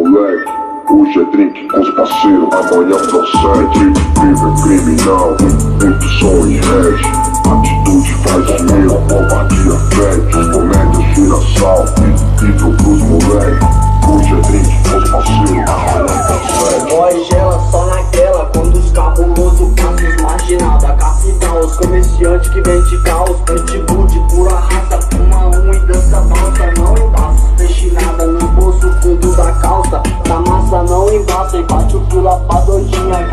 moleque. Hoje é drink com os parceiros, amanhã procede. Vive criminal, muito som e rege. Atitude faz meio, covardia fede. Comédia tira sal, nível pros moleque. Hoje é drink com os parceiros, amanhã procede. Boy gela só naquela, quando os cabulosos passam os marginados. A capital, os comerciantes que vende caos. Pitbull de pura raça, fuma e dança balsa. Não embaça, feche nada no bolso fundo da calça. Na massa não embaça e bate o pila pra doidinha.